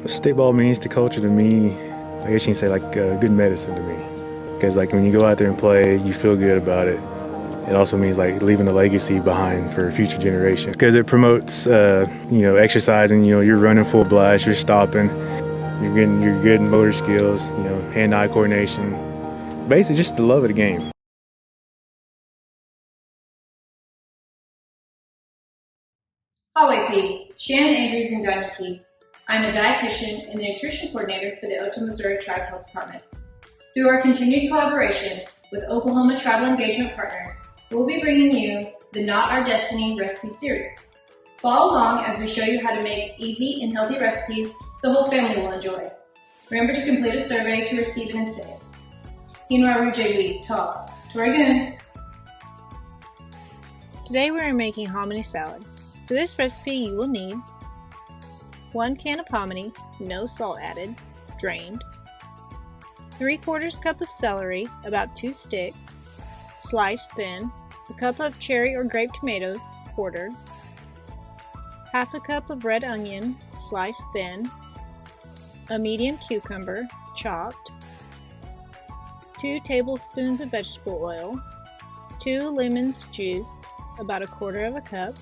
Stickball means to culture to me, I guess you can say like good medicine to me. Because like when you go out there and play, you feel good about it. It also means like leaving a legacy behind for future generations. Because it promotes, exercising. You're running full blast, you're stopping, you're getting your good motor skills, hand-eye coordination. Basically, just the love of the game. Hawaii, Shannon Andrews in Ganyaki. I'm a dietitian and the nutrition coordinator for the Otoe-Missouria Tribe Health Department. Through our continued collaboration with Oklahoma Tribal Engagement Partners, we'll be bringing you the Not Our Destiny recipe series. Follow along as we show you how to make easy and healthy recipes the whole family will enjoy. Remember to complete a survey to receive an incentive. Hinwaru JB, Ta, Torigun. Today we are making hominy salad. For this recipe you will need 1 can of hominy, no salt added, drained, 3/4 cup of celery, about 2 sticks, sliced thin, a cup of cherry or grape tomatoes, quartered, half a cup of red onion, sliced thin, a medium cucumber, chopped, 2 tablespoons of vegetable oil, 2 lemons juiced, about 1/4 cup,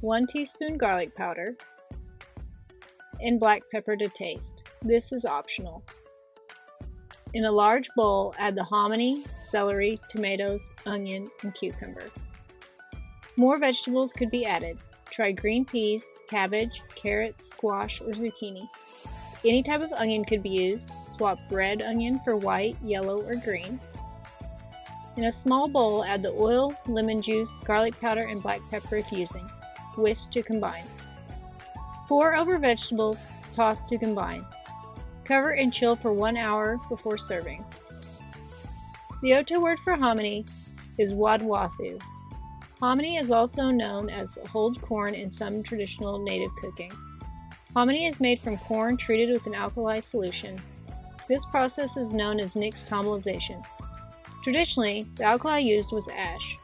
1 teaspoon garlic powder, and black pepper to taste. This is optional. In a large bowl, add the hominy, celery, tomatoes, onion, and cucumber. More vegetables could be added. Try green peas, cabbage, carrots, squash, or zucchini. Any type of onion could be used. Swap red onion for white, yellow, or green. In a small bowl, add the oil, lemon juice, garlic powder, and black pepper if using. Whisk to combine. Pour over vegetables, toss to combine. Cover and chill for 1 hour before serving. The Otoe word for hominy is wadwathu. Hominy is also known as hulled corn in some traditional native cooking. Hominy is made from corn treated with an alkali solution. This process is known as nixtamalization. Traditionally, the alkali used was ash.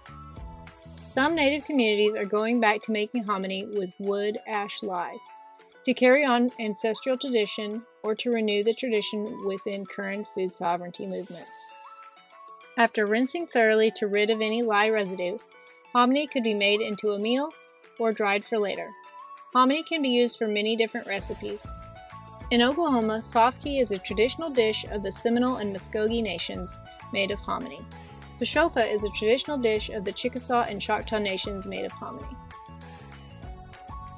Some native communities are going back to making hominy with wood ash lye to carry on ancestral tradition or to renew the tradition within current food sovereignty movements. After rinsing thoroughly to rid of any lye residue, hominy could be made into a meal or dried for later. Hominy can be used for many different recipes. In Oklahoma, softki is a traditional dish of the Seminole and Muskogee nations made of hominy. Pashofa is a traditional dish of the Chickasaw and Choctaw nations made of hominy.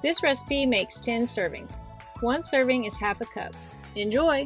This recipe makes 10 servings. 1 serving is half a cup. Enjoy!